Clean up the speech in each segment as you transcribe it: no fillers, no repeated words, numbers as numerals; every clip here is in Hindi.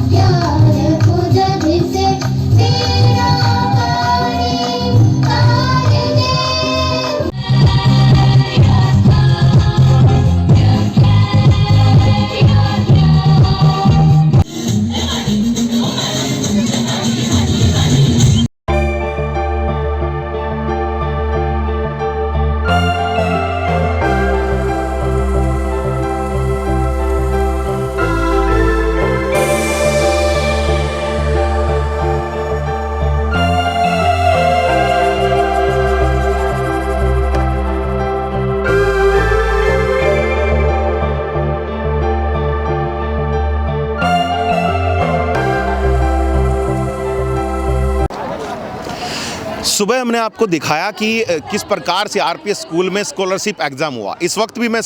प्यार उजड़ से तेरा पानी तार दे। सुबह हमने आपको दिखाया कि किस प्रकार से आरपीएस स्कूल में स्कॉलरशिप एग्ज़ाम हुआ। इस वक्त भी मैं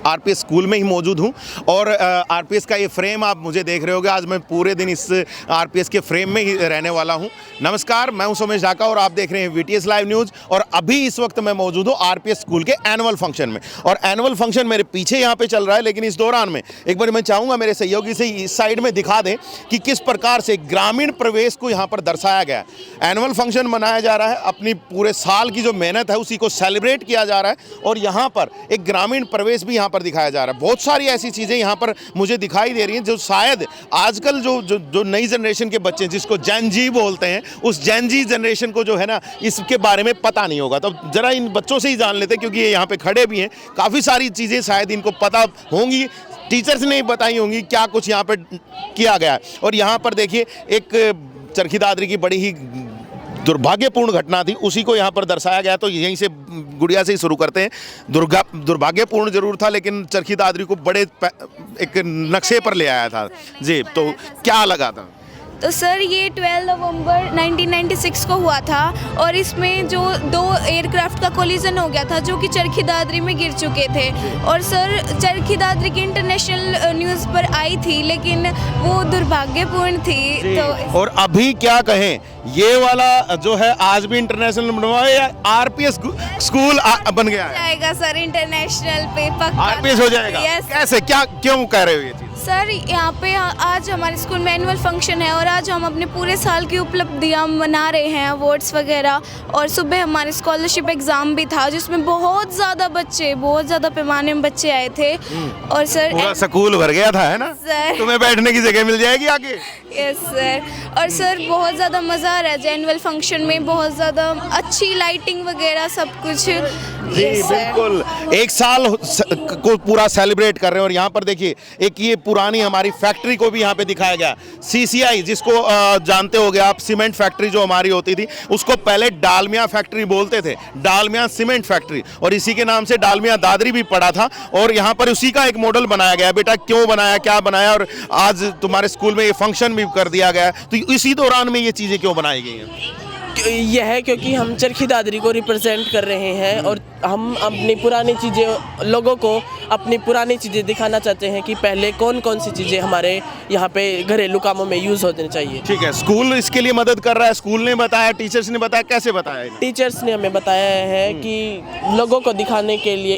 आरपीएस स्कूल में ही मौजूद हूं और आरपीएस का ये फ्रेम आप मुझे देख रहे होगे। आज मैं पूरे दिन इस आरपीएस के फ्रेम में ही रहने वाला हूं। नमस्कार, मैं हूं सोमेश ढाका और आप देख रहे हैं वीटीएस लाइव न्यूज़। और अभी इस वक्त मैं मौजूद हूँ आरपीएस स्कूल के एनुअल फंक्शन में और एनुअल फंक्शन मेरे पीछे यहाँ पर चल रहा है। लेकिन इस दौरान में एक बार मैं चाहूँगा मेरे सहयोगी से इस साइड में दिखा दें कि किस प्रकार से ग्रामीण प्रवेश को यहाँ पर दर्शाया गया है। एनुअल फंक्शन मनाया जा रहा है, अपनी पूरे साल की जो मेहनत है उसी को सेलिब्रेट किया जा रहा है और यहाँ पर एक ग्रामीण प्रवेश भी यहाँ पर दिखाया जा रहा है। बहुत सारी ऐसी चीज़ें यहाँ पर मुझे दिखाई दे रही हैं जो शायद आजकल जो नई जनरेशन के बच्चे जिसको जेन जी बोलते हैं, उस जेन जी जनरेशन को जो है ना इसके बारे में पता नहीं होगा। तो ज़रा इन बच्चों से ही जान लेते हैं क्योंकि ये यहाँ पर खड़े भी हैं। काफ़ी सारी चीज़ें शायद इनको पता होंगी, टीचर्स ने बताई होंगी क्या कुछ यहाँ पर किया गया है। और यहाँ पर देखिए एक चरखी दादरी की बड़ी ही दुर्भाग्यपूर्ण घटना थी, उसी को यहाँ पर दर्शाया गया। तो यहीं से गुड़िया से ही शुरू करते हैं। दुर्भाग्यपूर्ण जरूर था लेकिन चरखी दादरी को बड़े एक नक्शे पर ले आया था जी। तो क्या लगा था? तो सर ये 12 नवंबर 1996 को हुआ था और इसमें जो 2 एयरक्राफ्ट का कोलिजन हो गया था जो कि चरखी दादरी में गिर चुके थे। और सर चरखी दादरी की इंटरनेशनल न्यूज़ पर आई थी लेकिन वो दुर्भाग्यपूर्ण थी। तो और अभी क्या कहें, ये वाला जो है आज भी इंटरनेशनल बनवा या आरपीएस स्कूल बन गया है? जाएगा सर इंटरनेशनल पे पक्का आरपीएस हो जाएगा। कैसे, क्या, क्यों कह रहे हो ये चीज़? सर यहाँ पे आज हमारे स्कूल में एनुअल फंक्शन है और आज हम अपने पूरे साल की उपलब्धियाँ मना रहे हैं, अवार्ड्स वगैरह। और सुबह हमारे स्कॉलरशिप एग्ज़ाम भी था जिसमें बहुत ज़्यादा पैमाने में बच्चे आए थे। और सर पूरा स्कूल भर गया था, है ना? सर तुम्हें बैठने की जगह मिल जाएगी आगे। Yes sir. और सर बहुत ज़्यादा मज़ा आ रहा है एनुअल फंक्शन में, बहुत ज़्यादा अच्छी लाइटिंग वगैरह सब कुछ। जी बिल्कुल, एक साल को पूरा सेलिब्रेट कर रहे हैं। और यहाँ पर देखिए एक ये पुरानी हमारी फैक्ट्री को भी यहाँ पे दिखाया गया, सीसीआई जिसको जानते होगे आप, सीमेंट फैक्ट्री जो हमारी होती थी उसको पहले डालमिया फैक्ट्री बोलते थे, डालमिया सीमेंट फैक्ट्री। और इसी के नाम से डालमिया दादरी भी पड़ा था और यहाँ पर उसी का एक मॉडल बनाया गया। बेटा क्यों बनाया, क्या बनाया, और आज तुम्हारे स्कूल में ये फंक्शन भी कर दिया गया। तो इसी दौरान में ये चीज़ें क्यों बनाई गई हैं? यह है क्योंकि हम चरखी दादरी को रिप्रेजेंट कर रहे हैं और हम अपनी पुरानी चीज़ें, लोगों को अपनी पुरानी चीज़ें दिखाना चाहते हैं कि पहले कौन कौन सी चीज़ें हमारे यहाँ पे घरेलू कामों में यूज़ होनी चाहिए। ठीक है, स्कूल इसके लिए मदद कर रहा है, स्कूल ने बताया, टीचर्स ने बताया, कैसे बताया? टीचर्स ने हमें बताया है कि लोगों को दिखाने के लिए,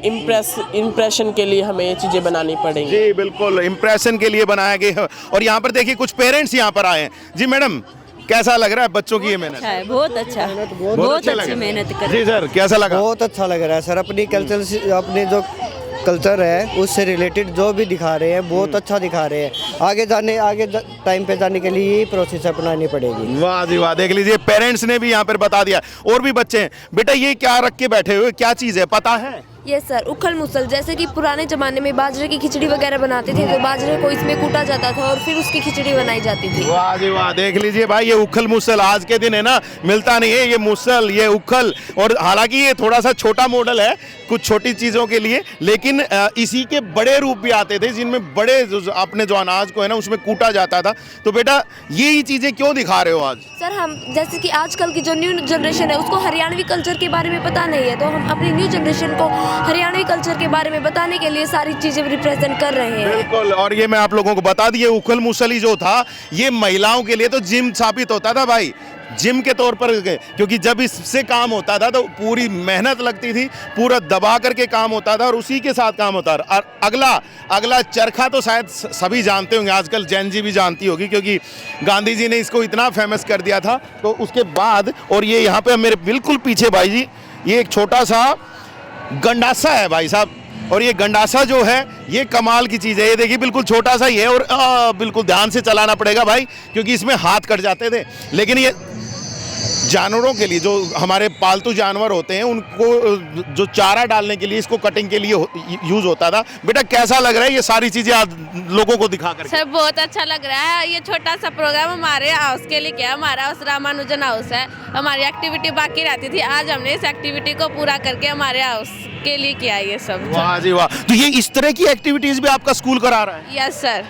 इम्प्रेशन के लिए हमें ये चीज़ें बनानी पड़ेंगी। जी बिल्कुल, इम्प्रेशन के लिए बनाया गया। और यहाँ पर देखिए कुछ पेरेंट्स यहाँ पर आए हैं। जी मैडम, कैसा लग रहा है बच्चों की ये मेहनत? अच्छा है, बहुत अच्छा, बहुत अच्छी मेहनत कर रहे हैं। जी सर, कैसा लगा? बहुत अच्छा लग रहा है सर। अपनी कल्चर, अपने जो कल्चर है उससे रिलेटेड जो भी दिखा रहे हैं बहुत अच्छा दिखा रहे हैं। आगे टाइम पे जाने के लिए ये प्रोसेस अपनानी पड़ेगी। वाह जी वाह, देख लीजिए पेरेंट्स ने भी यहाँ पर बता दिया। और भी बच्चे हैं। बेटा ये क्या रख के बैठे हुए, क्या चीज़ है, पता है? यस सर, उखल मुसल। जैसे कि पुराने ज़माने में बाजरे की खिचड़ी वगैरह बनाते थे तो बाजरे को इसमें कूटा जाता था और फिर उसकी खिचड़ी बनाई जाती थी। वाह जी वाह, देख लीजिए भाई, ये उखल मुसल आज के दिन है ना मिलता नहीं है, ये मुसल, ये उखल। और हालांकि ये थोड़ा सा छोटा मॉडल है कुछ छोटी चीज़ों के लिए, लेकिन इसी के बड़े रूप भी आते थे जिनमें बड़े अपने जो अनाज को है ना उसमें कूटा जाता था। तो बेटा ये चीज़ें क्यों दिखा रहे हो आज? सर हम जैसे कि आजकल की जो न्यू जनरेशन है उसको हरियाणवी कल्चर के बारे में पता नहीं है, तो हम अपनी न्यू जनरेशन को हरियाणवी कल्चर के बारे में बताने के लिए सारी चीजें रिप्रेजेंट कर रहे हैं। बिल्कुल, और ये मैं आप लोगों को बता दिए, उखल मुसली जो था ये महिलाओं के लिए तो जिम साबित होता था भाई। जिम के तौर पर क्योंकि जब इससे काम होता था तो पूरी मेहनत लगती थी, पूरा दबा करके काम होता था और उसी के साथ काम होता था। और अगला चरखा तो शायद सभी जानते होंगे, आजकल जैन जी भी जानती होगी क्योंकि गांधी जी ने इसको इतना फेमस कर दिया था। तो उसके बाद और ये यहाँ पे मेरे बिल्कुल पीछे भाई जी, ये एक छोटा सा गंडासा है भाई साहब, और ये गंडासा जो है ये कमाल की चीज़ है। ये देखिए बिल्कुल छोटा सा ही है और बिल्कुल ध्यान से चलाना पड़ेगा भाई, क्योंकि इसमें हाथ कट जाते थे। लेकिन ये जानवरों के लिए, जो हमारे पालतू जानवर होते हैं, उनको जो चारा डालने के लिए, इसको कटिंग के लिए यूज़ होता था। बेटा कैसा लग रहा है ये सारी चीज़ें आज लोगों को दिखा कर? सर बहुत अच्छा लग रहा है। ये छोटा सा प्रोग्राम हमारे हाउस के लिए किया। हमारा हाउस रामानुजन हाउस है। हमारी एक्टिविटी बाकी रहती थी, आज हमने इस एक्टिविटी को पूरा करके हमारे हाउस के लिए किया ये सब। वाह जी वाह। तो ये इस तरह की एक्टिविटीज़ भी आपका स्कूल करा रहा है? Yes sir.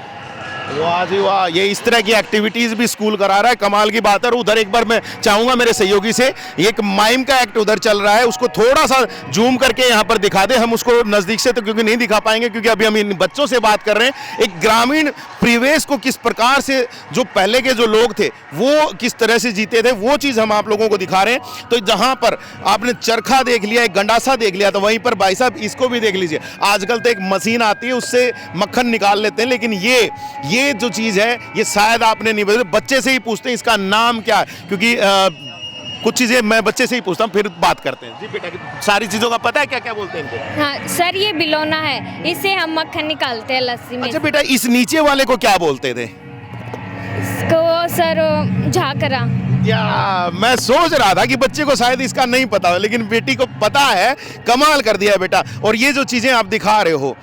वाह जी वाह, ये इस तरह की एक्टिविटीज भी स्कूल करा रहा है, कमाल की बात है। और उधर एक बार मैं चाहूंगा मेरे सहयोगी से, एक माइम का एक्ट उधर चल रहा है, उसको थोड़ा सा जूम करके यहाँ पर दिखा दे। हम उसको नजदीक से तो क्योंकि नहीं दिखा पाएंगे, क्योंकि अभी हम इन बच्चों से बात कर रहे हैं। एक ग्रामीण परिवेश को किस प्रकार से जो पहले के जो लोग थे वो किस तरह से जीते थे, वो चीज़ हम आप लोगों को दिखा रहे हैं। तो जहाँ पर आपने चरखा देख लिया, एक गंडासा देख लिया, तो वहीं पर भाई साहब इसको भी देख लीजिए। आजकल तो एक मशीन आती है, उससे मक्खन निकाल लेते हैं, लेकिन ये जो चीज़ है ये शायद आपने नहीं बताया। बच्चे से ही पूछते हैं इसका नाम क्या है, क्योंकि कुछ चीज़ें मैं बच्चे से ही पूछता हूँ, फिर बात करते हैं। जी बेटा, सारी चीज़ों का पता है क्या क्या बोलते हैं इनको? हाँ सर, ये बिलोना है, इससे हम मक्खन निकालते हैं लस्सी में। अच्छा बेटा, इस नीचे वाले को क्या बोलते थे? इसको सर झाकरा। या मैं सोच रहा था कि बच्चे को शायद इसका नहीं पता हो, लेकिन बेटी को पता है। कमाल कर दिया बेटा। और ये जो चीज़ें आप दिखा रहे हो,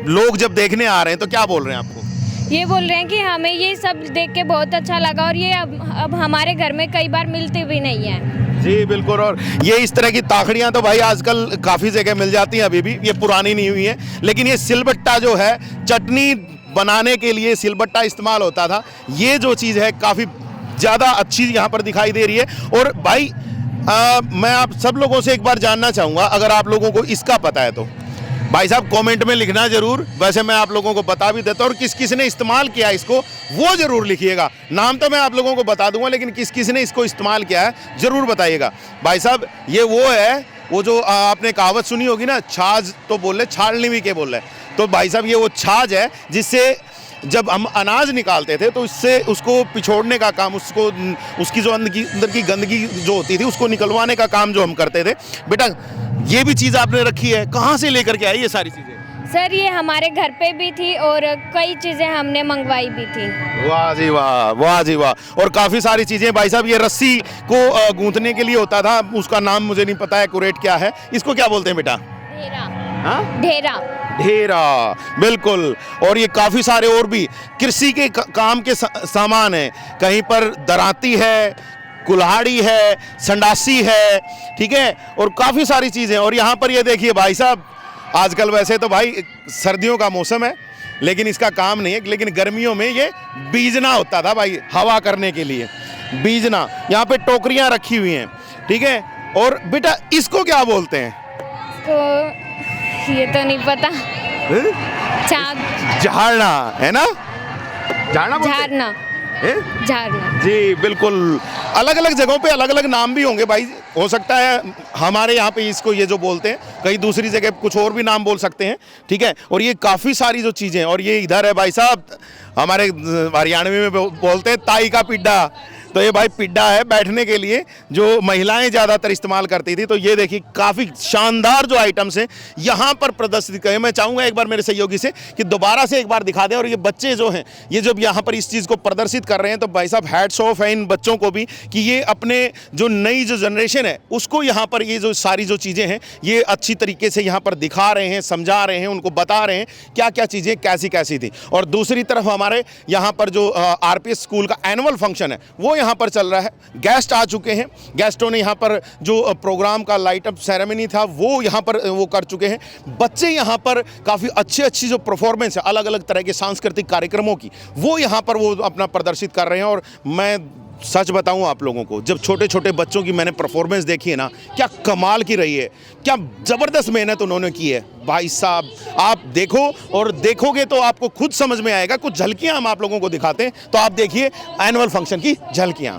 लोग जब देखने आ रहे हैं तो क्या बोल रहे हैं आपको? ये बोल रहे हैं कि हमें ये सब देख के बहुत अच्छा लगा, और ये अब हमारे घर में कई बार मिलती भी नहीं है। जी बिल्कुल। और ये इस तरह की ताखड़ियाँ तो भाई आजकल काफ़ी जगह मिल जाती हैं, अभी भी ये पुरानी नहीं हुई है। लेकिन ये सिलबट्टा जो है, चटनी बनाने के लिए सिलबट्टा इस्तेमाल होता था। ये जो चीज़ है काफ़ी ज़्यादा अच्छी यहाँ पर दिखाई दे रही है। और भाई मैं आप सब लोगों से एक बार जानना चाहूँगा, अगर आप लोगों को इसका पता है तो भाई साहब कमेंट में लिखना जरूर। वैसे मैं आप लोगों को बता भी देता हूँ, और किस किस ने इस्तेमाल किया इसको वो जरूर लिखिएगा। नाम तो मैं आप लोगों को बता दूंगा, लेकिन किस किस ने इसको इस्तेमाल किया है जरूर बताइएगा। भाई साहब ये वो है, वो जो आपने कहावत सुनी होगी ना, छाछ तो बोल रहे, छालनी भी के बोल रहे। तो भाई साहब ये वो छाछ है जिससे जब हम अनाज निकालते थे तो इससे उसको पिछोड़ने का काम, उसको उसकी जो अंदर की गंदगी जो होती थी उसको निकलवाने का काम जो हम करते थे। बेटा ये भी चीज़ आपने रखी है, कहाँ से लेकर के आई ये सारी चीज़ें? सर ये हमारे घर पे भी थी और कई चीज़ें हमने मंगवाई भी थी। वाह जी वाह, वाह जी वाह। और काफ़ी सारी चीज़ें भाई साहब, ये रस्सी को गूंथने के लिए होता था, उसका नाम मुझे नहीं पता है एक्यूरेट क्या है। इसको क्या बोलते हैं बेटा? ढेरा। हाँ? ढेरा। ढेरा, बिल्कुल। और ये काफ़ी सारे और भी कृषि के काम के सामान हैं। कहीं पर दराती है, कुल्हाड़ी है, संडासी है, ठीक है, और काफ़ी सारी चीज़ें। और यहाँ पर ये देखिए भाई साहब, आजकल वैसे तो भाई सर्दियों का मौसम है, लेकिन इसका काम नहीं है, लेकिन गर्मियों में ये बीजना होता था भाई, हवा करने के लिए बीजना। यहाँ पे टोकरियाँ रखी हुई हैं, ठीक है। और बेटा इसको क्या बोलते हैं? इसको ये तो नहीं पता। झाड़ना है ना? झाड़ना झाड़ना। झाड़ना। जी बिल्कुल। अलग अलग जगहों पे अलग अलग नाम भी होंगे भाई, हो सकता है हमारे यहाँ पे इसको ये जो बोलते हैं, कहीं दूसरी जगह कुछ और भी नाम बोल सकते हैं, ठीक है। और ये काफ़ी सारी जो चीज़ें, और ये इधर है भाई साहब, हमारे हरियाणवी में बोलते हैं ताई का पिड्डा। तो ये भाई पिड्डा है बैठने के लिए, जो महिलाएं ज़्यादातर इस्तेमाल करती थी। तो ये देखिए काफ़ी शानदार जो आइटम्स हैं यहाँ पर प्रदर्शित करें। मैं चाहूँगा एक बार मेरे सहयोगी से कि दोबारा से एक बार दिखा दें। और ये बच्चे जो हैं, ये जब यहाँ पर इस चीज़ को प्रदर्शित कर रहे हैं, तो भाई साहब हैट्स ऑफ है इन बच्चों को भी कि ये अपने जो नई जो जनरेशन है उसको यहाँ पर ये जो सारी जो चीज़ें हैं ये अच्छी तरीके से यहाँ पर दिखा रहे हैं, समझा रहे हैं, उनको बता रहे हैं क्या क्या चीज़ें कैसी कैसी थी। और दूसरी तरफ हमारे यहाँ पर जो आरपीएस स्कूल का एनुअल फंक्शन है वो यहाँ पर चल रहा है। गेस्ट आ चुके हैं, गेस्टों ने यहाँ पर जो प्रोग्राम का लाइट अप सेरेमनी था वो यहाँ पर वो कर चुके हैं। बच्चे यहाँ पर काफ़ी अच्छी जो परफॉर्मेंस है अलग अलग तरह के सांस्कृतिक कार्यक्रमों की, वो यहाँ पर वो अपना प्रदर्शित कर रहे हैं। और मैं सच बताऊं आप लोगों को, जब छोटे छोटे बच्चों की मैंने परफॉर्मेंस देखी है ना, क्या कमाल की रही है, क्या ज़बरदस्त मेहनत उन्होंने की है भाई साहब। आप देखो और देखोगे तो आपको खुद समझ में आएगा। कुछ झलकियां हम आप लोगों को दिखाते हैं, तो आप देखिए एनुअल फंक्शन की झलकियां।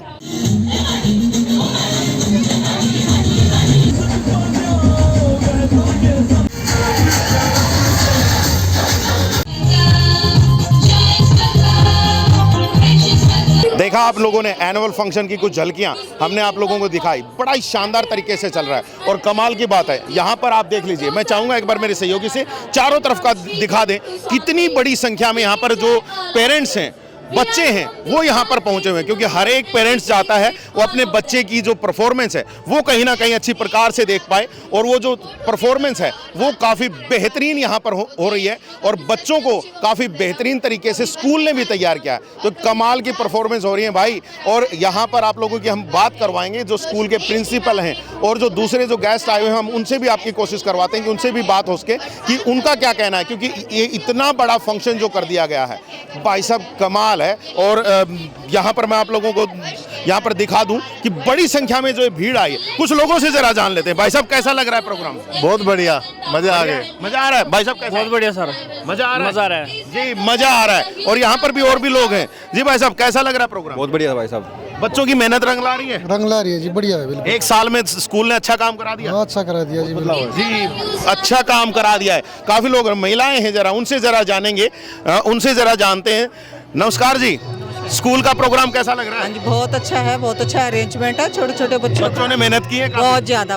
देखा आप लोगों ने एनुअल फंक्शन की कुछ झलकियां हमने आप लोगों को दिखाई, बड़ा ही शानदार तरीके से चल रहा है और कमाल की बात है यहाँ पर आप देख लीजिए। मैं चाहूँगा एक बार मेरे सहयोगी से चारों तरफ का दिखा दें, कितनी बड़ी संख्या में यहाँ पर जो पेरेंट्स हैं, बच्चे हैं, वो यहाँ पर पहुंचे हुए हैं, क्योंकि हर एक पेरेंट्स चाहता है वो अपने बच्चे की जो परफॉर्मेंस है वो कहीं ना कहीं अच्छी प्रकार से देख पाए, और वो जो परफॉर्मेंस है वो काफ़ी बेहतरीन यहाँ पर हो रही है और बच्चों को काफ़ी बेहतरीन तरीके से स्कूल ने भी तैयार किया है। तो कमाल की परफॉर्मेंस हो रही है भाई। और यहाँ पर आप लोगों की हम बात करवाएंगे जो स्कूल के प्रिंसिपल हैं और जो दूसरे जो गेस्ट आए हुए हैं, हम उनसे भी आपकी कोशिश करवाते हैं कि उनसे भी बात हो सके कि उनका क्या कहना है, क्योंकि ये इतना बड़ा फंक्शन जो कर दिया गया है भाई साहब, कमाल है। और यहाँ पर मैं आप लोगों को यहाँ पर दिखा दूं कि बड़ी संख्या में जो भीड़ आई है, कुछ लोगों से जरा जान लेते हैं। भाई साहब कैसा लग रहा है प्रोग्राम? बहुत बढ़िया, मजा आ गया। मजा आ रहा है भाई साहब? कैसा? बहुत बढ़िया सर, मजा आ रहा है? मजा आ रहा है जी, मजा आ रहा है। और यहाँ पर भी और भी लोग हैं। जी भाई साहब कैसा लग रहा है प्रोग्राम? बहुत बढ़िया भाई साहब। बच्चों की मेहनत रंग ला रही है? रंग ला रही है जी, बढ़िया है बिल्कुल। एक साल में स्कूल ने अच्छा काम करा दिया? हाँ, अच्छा करा दिया जी, बिल्कुल जी, अच्छा काम करा दिया है। काफी लोग महिलाएं हैं, जरा उनसे जरा जानेंगे, उनसे जरा जानते हैं। नमस्कार जी, स्कूल का प्रोग्राम कैसा लग रहा है? हाँ जी, बहुत अच्छा है, बहुत अच्छा अरेंजमेंट है। छोटे छोटे बच्चों ने मेहनत की है बहुत ज्यादा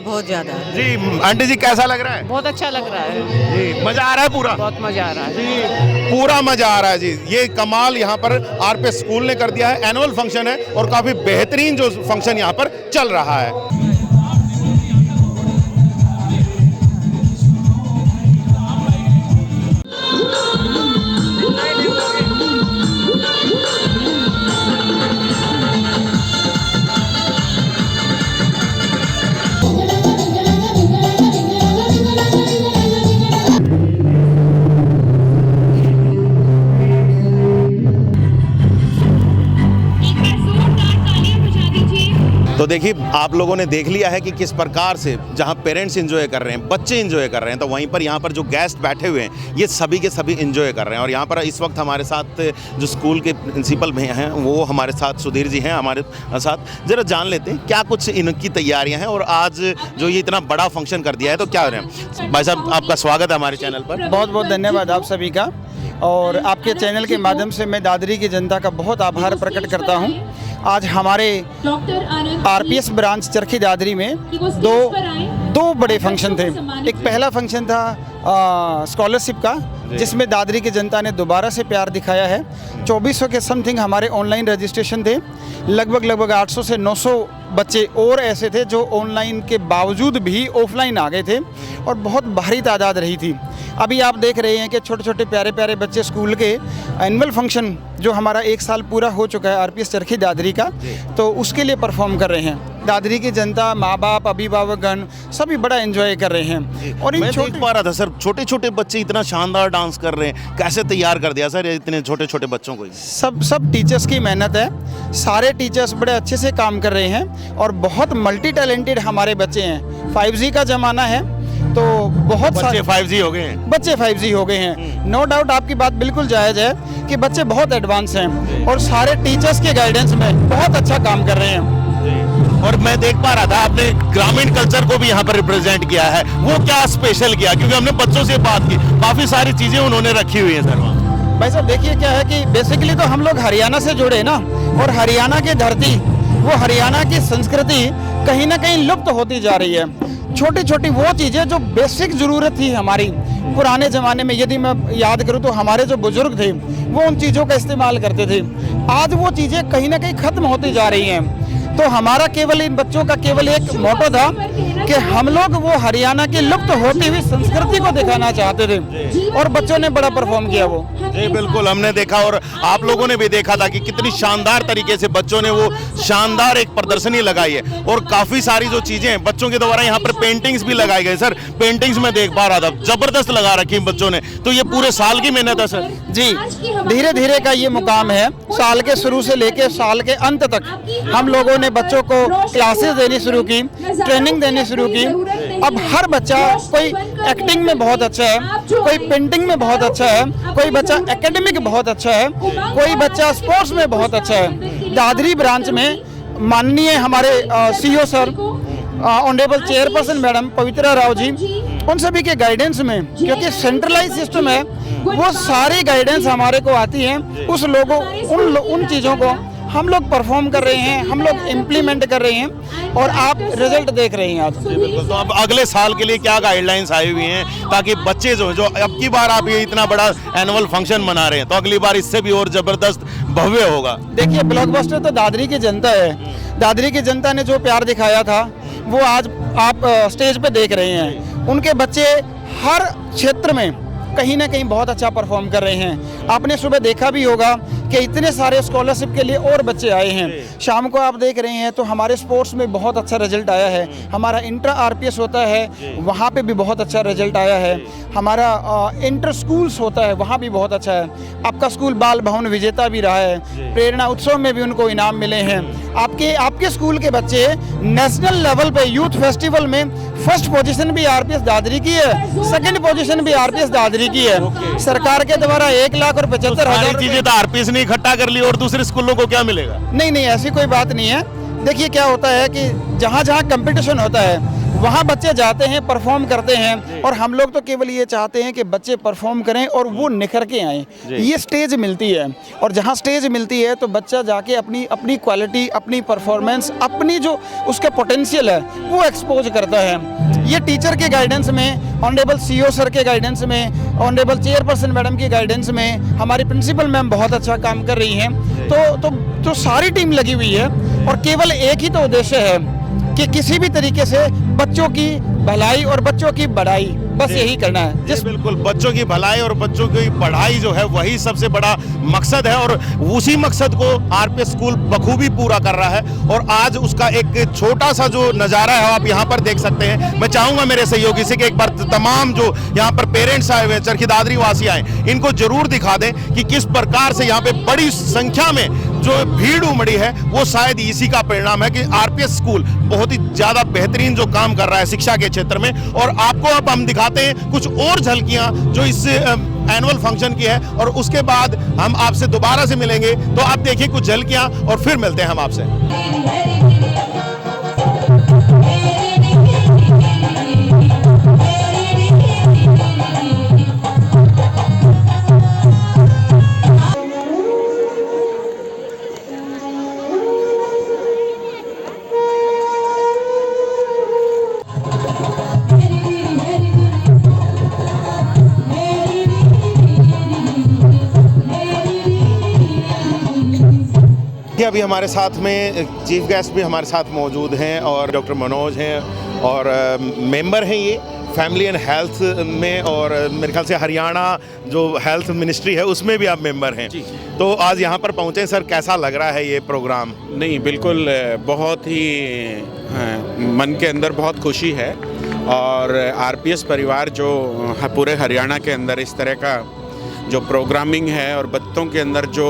जी। आंटी जी कैसा लग रहा है? बहुत अच्छा लग रहा है जी। मजा आ रहा है पूरा? बहुत मजा आ रहा है जी, पूरा मजा आ रहा है जी। ये कमाल यहाँ पर आरपीएस स्कूल ने कर दिया है। एनुअल फंक्शन है और काफी बेहतरीन जो फंक्शन यहाँ पर चल रहा है। तो देखिए आप लोगों ने देख लिया है कि किस प्रकार से जहां पेरेंट्स एंजॉय कर रहे हैं, बच्चे एंजॉय कर रहे हैं, तो वहीं पर यहाँ पर जो गेस्ट बैठे हुए हैं ये सभी के सभी एंजॉय कर रहे हैं। और यहाँ पर इस वक्त हमारे साथ जो स्कूल के प्रिंसिपल भैया हैं वो हमारे साथ सुधीर जी हैं हमारे साथ। ज़रा जान लेते हैं क्या कुछ इनकी तैयारियाँ हैं और आज जो ये इतना बड़ा फंक्शन कर दिया है तो क्या हो रहे हैं। भाई साहब आपका स्वागत है हमारे चैनल पर। बहुत बहुत धन्यवाद आप सभी का, और आपके चैनल के माध्यम से मैं दादरी की जनता का बहुत आभार प्रकट करता हूं। आज हमारे आरपीएस ब्रांच चरखी दादरी में दो बड़े फंक्शन थे। एक पहला फंक्शन था स्कॉलरशिप का, जिसमें दादरी की जनता ने दोबारा से प्यार दिखाया है। 2400 के समथिंग हमारे ऑनलाइन रजिस्ट्रेशन थे। लगभग 800 से 900 बच्चे और ऐसे थे जो ऑनलाइन के बावजूद भी ऑफलाइन आ गए थे और बहुत भारी तादाद रही थी। अभी आप देख रहे हैं कि छोटे छोटे प्यारे प्यारे बच्चे स्कूल के एनुअल फंक्शन जो हमारा 1 साल पूरा हो चुका है आरपीएस चरखी दादरी का, तो उसके लिए परफॉर्म कर रहे हैं। दादरी की जनता, माँ बाप, अभिभावकगण सभी बड़ा एंजॉय कर रहे हैं। और मैं देख पा रहा था सर, छोटे छोटे बच्चे इतना शानदार डांस कर रहे हैं, कैसे तैयार कर दिया सर इतने छोटे छोटे बच्चों को? सब टीचर्स की मेहनत है। सारे टीचर्स बड़े अच्छे से काम कर रहे हैं और बहुत मल्टी टैलेंटेड हमारे बच्चे हैं। 5G का ज़माना है तो बहुत बच्चे 5G हो गए हैं। बच्चे 5G हो गए हैं, नो डाउट। आपकी बात बिल्कुल जायज़ है कि बच्चे बहुत एडवांस हैं और सारे टीचर्स के गाइडेंस में बहुत अच्छा काम कर रहे हैं। और मैं देख पा रहा था आपने ग्रामीण कल्चर को भी यहाँ पर रिप्रेजेंट किया है, वो क्या स्पेशल किया? क्योंकि हमने बच्चों से बात की, काफ़ी सारी चीज़ें उन्होंने रखी हुई हैं सर वहाँ। भाई साहब देखिए क्या है कि बेसिकली तो हम लोग हरियाणा से जुड़े ना, और हरियाणा की धरती, वो हरियाणा की संस्कृति कहीं ना कहीं लुप्त होती जा रही है। छोटी छोटी वो चीज़ें जो बेसिक ज़रूरत थी हमारी पुराने ज़माने में, यदि मैं याद करूँ तो हमारे जो बुजुर्ग थे वो उन चीज़ों का इस्तेमाल करते थे। आज वो चीज़ें कहीं ना कहीं ख़त्म होती जा रही हैं। तो हमारा केवल इन बच्चों का केवल एक मोटो था कि हम लोग वो हरियाणा की लुप्त होती हुई संस्कृति को दिखाना चाहते थे और बच्चों ने बड़ा परफॉर्म किया वो। जी बिल्कुल, हमने देखा और आप लोगों ने भी देखा था कि कितनी शानदार तरीके से बच्चों ने वो शानदार एक प्रदर्शनी लगाई है। और काफ़ी सारी जो चीज़ें हैं बच्चों के द्वारा यहाँ पर पेंटिंग्स भी लगाई गई। सर पेंटिंग्स में देख पा रहा था, ज़बरदस्त लगा रखी बच्चों ने। तो ये पूरे साल की मेहनत है सर? जी, धीरे धीरे का ये मुकाम है। साल के शुरू से लेकर साल के अंत तक हम लोगों ने बच्चों को क्लासेस देनी शुरू की, ट्रेनिंग देनी शुरू की। अब हर बच्चा, कोई एक्टिंग में बहुत अच्छा है, कोई पेंटिंग में बहुत अच्छा है, कोई बच्चा एकेडमिक बहुत अच्छा है, कोई बच्चा स्पोर्ट्स में बहुत अच्छा है। दादरी ब्रांच में माननीय हमारे CEO sir, honourable chairperson madam Pavitra Rao ji, उन सभी के गाइडेंस में, क्योंकि सेंट्रलाइज सिस्टम है, वो सारी गाइडेंस हमारे को आती है। उन चीज़ों को हम लोग परफॉर्म कर रहे हैं, हम लोग इम्प्लीमेंट कर रहे हैं और आप रिजल्ट देख रहे हैं आज। बिल्कुल। तो अब अगले साल के लिए क्या गाइडलाइंस आई हुई हैं ताकि बच्चे जो अब की बार आप ये इतना बड़ा एनुअल फंक्शन मना रहे हैं तो अगली बार इससे भी और जबरदस्त भव्य होगा? देखिए, ब्लॉकबस्टर तो दादरी की जनता है। दादरी की जनता ने जो प्यार दिखाया था वो आज आप स्टेज पे देख रहे हैं। उनके बच्चे हर क्षेत्र में कहीं ना कहीं बहुत अच्छा परफॉर्म कर रहे हैं। आपने सुबह देखा भी होगा कि इतने सारे स्कॉलरशिप के लिए और बच्चे आए हैं। शाम को आप देख रहे हैं तो हमारे स्पोर्ट्स में बहुत अच्छा रिजल्ट आया है। हमारा इंटर आरपीएस होता है, वहाँ पे भी बहुत अच्छा रिजल्ट आया है। हमारा इंटर स्कूल्स होता है, वहाँ भी बहुत अच्छा है। आपका स्कूल बाल भवन विजेता भी रहा है। प्रेरणा उत्सव में भी उनको इनाम मिले हैं। आपके स्कूल के बच्चे नेशनल लेवल पे यूथ फेस्टिवल में फर्स्ट पोजीशन भी आरपीएस दादरी की है, सेकंड पोजीशन भी आरपीएस दादरी की है। सरकार के द्वारा 1,75,000 चीजें तो आरपीएस ने इकट्ठा कर ली और दूसरे स्कूलों को क्या मिलेगा? नहीं, ऐसी कोई बात नहीं है। देखिए क्या होता है कि जहाँ जहाँ कंपटीशन होता है वहाँ बच्चे जाते हैं, परफॉर्म करते हैं और हम लोग तो केवल ये चाहते हैं कि बच्चे परफॉर्म करें और वो निखर के आएँ। ये स्टेज मिलती है और जहाँ स्टेज मिलती है तो बच्चा जाके अपनी क्वालिटी, अपनी परफॉर्मेंस, अपनी जो उसका पोटेंशियल है वो एक्सपोज करता है। ये टीचर के गाइडेंस में, ऑनरेबल सीईओ सर के गाइडेंस में, ऑनरेबल चेयरपर्सन मैडम की गाइडेंस में, हमारी प्रिंसिपल मैम बहुत अच्छा काम कर रही हैं। तो सारी टीम लगी हुई है और केवल एक ही तो उद्देश्य है कि किसी भी तरीके से बच्चों की भलाई और बच्चों की बढ़ाई, बस यही करना है। बिल्कुल, बच्चों की भलाई और बच्चों की पढ़ाई जो है वही सबसे बड़ा मकसद है और उसी मकसद को आरपीएस स्कूल बखूबी पूरा कर रहा है। और आज उसका एक छोटा सा जो नज़ारा है आप यहाँ पर देख सकते हैं। मैं चाहूँगा मेरे सहयोगी से कि एक बार तमाम जो यहाँ पर पेरेंट्स आए हुए हैं, चरखी दादरी वासी आए, इनको जरूर दिखा दें कि किस प्रकार से यहाँ पे बड़ी संख्या में जो भीड़ उमड़ी है वो शायद इसी का परिणाम है कि आरपीएस स्कूल बहुत ही ज़्यादा बेहतरीन जो काम कर रहा है शिक्षा के क्षेत्र में। और आपको अब हम दिखाते हैं कुछ और झलकियां जो इस एनुअल फंक्शन की है और उसके बाद हम आपसे दोबारा से मिलेंगे। तो आप देखिए कुछ झलकियां और फिर मिलते हैं हम आपसे। अभी हमारे साथ में चीफ गेस्ट भी हमारे साथ मौजूद हैं और डॉक्टर मनोज हैं और मेंबर हैं ये फैमिली एंड हेल्थ में और मेरे ख्याल से हरियाणा जो हेल्थ मिनिस्ट्री है उसमें भी आप मेंबर हैं। तो आज यहाँ पर पहुँचे सर, कैसा लग रहा है ये प्रोग्राम? नहीं, बिल्कुल बहुत ही मन के अंदर बहुत खुशी है और आरपीएस परिवार जो पूरे हरियाणा के अंदर इस तरह का जो प्रोग्रामिंग है और बच्चों के अंदर जो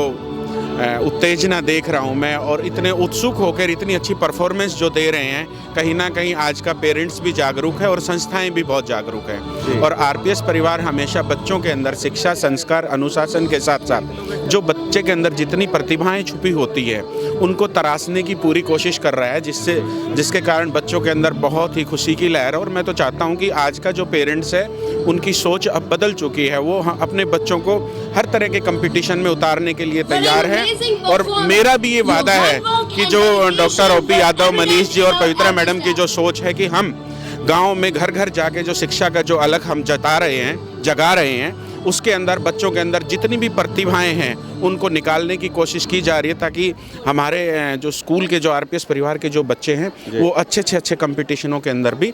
उत्तेजना देख रहा हूँ मैं और इतने उत्सुक होकर इतनी अच्छी परफॉर्मेंस जो दे रहे हैं, कहीं ना कहीं आज का पेरेंट्स भी जागरूक है और संस्थाएं भी बहुत जागरूक है। और आरपीएस परिवार हमेशा बच्चों के अंदर शिक्षा, संस्कार, अनुशासन के साथ साथ जो बच्चे के अंदर जितनी प्रतिभाएं छुपी होती है उनको तराशने की पूरी कोशिश कर रहा है, जिसके कारण बच्चों के अंदर बहुत ही खुशी की लहर है। और मैं तो चाहता हूँ कि आज का जो पेरेंट्स है उनकी सोच अब बदल चुकी है, वो अपने बच्चों को हर तरह के कंपटीशन में उतारने के लिए तैयार है। और मेरा भी ये वादा है कि जो डॉक्टर ओपी यादव, मनीष जी और पवित्रा मैडम की जो सोच है कि हम गांव में घर घर जाके जो शिक्षा का जो अलग हम जगा रहे हैं उसके अंदर बच्चों के अंदर जितनी भी प्रतिभाएं हैं उनको निकालने की कोशिश की जा रही है, ताकि हमारे जो स्कूल के जो आरपीएस परिवार के जो बच्चे हैं वो अच्छे कंपटीशनों के अंदर भी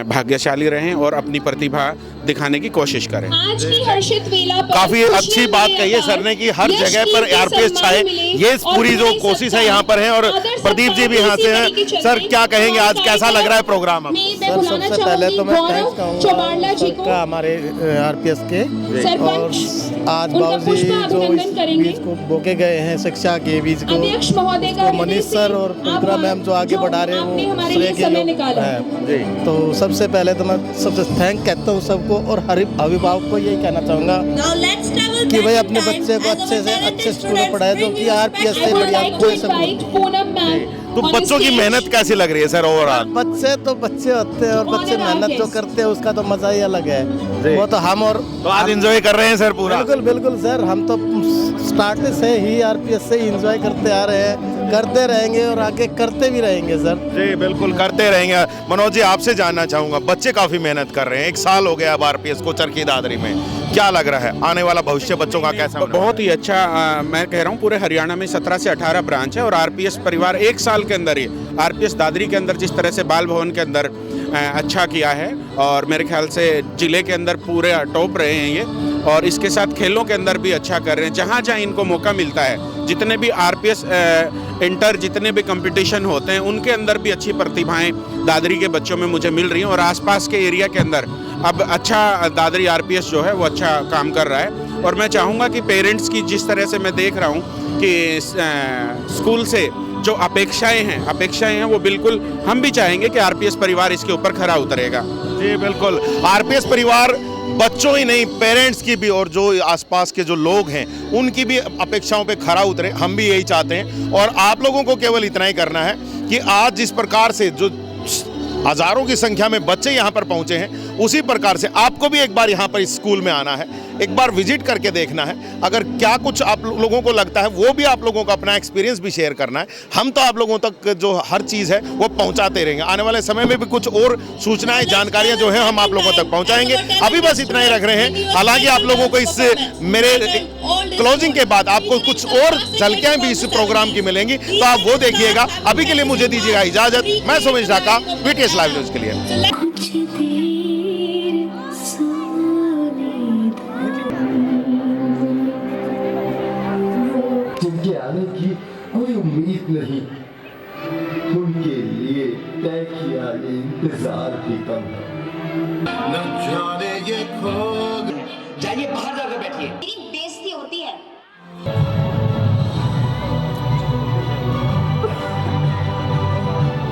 भाग्यशाली रहें और अपनी प्रतिभा दिखाने की कोशिश करें। काफ़ी अच्छी बात कही है सर ने कि हर जगह पर आरपीएस छाए, ये पूरी जो कोशिश है यहाँ पर है। और प्रदीप जी भी यहाँ से हैं। सर क्या कहेंगे, आज कैसा लग रहा है प्रोग्राम? सर सबसे पहले तो मैं थैंक्स कहूँगा हमारे आरपीएस के, और आज बाबूजी जो बीज को बोके गए हैं शिक्षा के बीज को मनीष सर और पवित्रा मैम जो आगे बढ़ा रहे हैं वो श्रेय के लोग हैं। तो सबसे पहले तो मैं सबसे थैंक कहता हूँ सबको और हर अभिभावक को यही कहना चाहूँगा कि भाई अपने बच्चे को अच्छे से अच्छे स्कूल में पढ़ाए जो कि आरपीएस से बढ़िया कोई सब। तो बच्चों की मेहनत कैसी लग रही है सर ओवरऑल? बच्चे तो बच्चे होते हैं और बच्चे मेहनत जो करते हैं उसका तो मजा ही अलग है। वो तो हम और तो आज एंजॉय कर रहे हैं सर पूरा? बिल्कुल बिल्कुल सर, हम तो स्टार्ट से ही आरपीएस से ही एंजॉय करते आ रहे हैं, करते रहेंगे और आगे करते भी रहेंगे सर। जी बिल्कुल करते रहेंगे। मनोज जी आपसे जानना चाहूंगा, बच्चे काफी मेहनत कर रहे हैं, 1 साल हो गया अब आरपीएस को चरखी दादरी में, क्या लग रहा है आने वाला भविष्य बच्चों का कैसा होने वाला है? बहुत ही अच्छा। मैं कह रहा हूँ पूरे हरियाणा में 17 से 18 ब्रांच है और आरपीएस परिवार 1 साल के अंदर ही आरपीएस दादरी के अंदर जिस तरह से बाल भवन के अंदर अच्छा किया है और मेरे ख्याल से जिले के अंदर पूरे टॉप रहे हैं ये, और इसके साथ खेलों के अंदर भी अच्छा कर रहे हैं। जहाँ जहाँ इनको मौका मिलता है, जितने भी आरपीएस इंटर जितने भी कंपटीशन होते हैं उनके अंदर भी अच्छी प्रतिभाएं दादरी के बच्चों में मुझे मिल रही हैं और आसपास के एरिया के अंदर अब अच्छा दादरी आरपीएस जो है वो अच्छा काम कर रहा है। और मैं चाहूँगा कि पेरेंट्स की जिस तरह से मैं देख रहा हूँ कि स्कूल से जो अपेक्षाएं हैं वो बिल्कुल हम भी चाहेंगे कि आरपीएस परिवार इसके ऊपर खरा उतरेगा। जी बिल्कुल, आरपीएस परिवार बच्चों ही नहीं पेरेंट्स की भी और जो आसपास के जो लोग हैं उनकी भी अपेक्षाओं पे खरा उतरे, हम भी यही चाहते हैं। और आप लोगों को केवल इतना ही करना है कि आज जिस प्रकार से जो हजारों की संख्या में बच्चे यहाँ पर पहुँचे हैं, उसी प्रकार से आपको भी एक बार यहाँ पर इस स्कूल में आना है, एक बार विजिट करके देखना है। अगर क्या कुछ आप लोगों को लगता है वो भी आप लोगों को अपना एक्सपीरियंस भी शेयर करना है। हम तो आप लोगों तक जो हर चीज़ है वो पहुँचाते रहेंगे। आने वाले समय में भी कुछ और सूचनाएं जानकारियाँ जो है हम आप लोगों तक पहुँचाएंगे। अभी बस इतना ही रख रहे हैं। हालांकि आप लोगों को इस मेरे क्लोजिंग के बाद आपको कुछ और झलकियाँ भी इस प्रोग्राम की मिलेंगी, तो आप वो देखिएगा। अभी के लिए मुझे दीजिएगा इजाज़त। मैं Somesh Dhaka, VTS live news के लिए। जिनके आने की कोई उम्मीद नहीं, उनके लिए तय किया ये इंतजार भी कम है। न जाने ये खो जाइए बाहर जाकर बैठिए।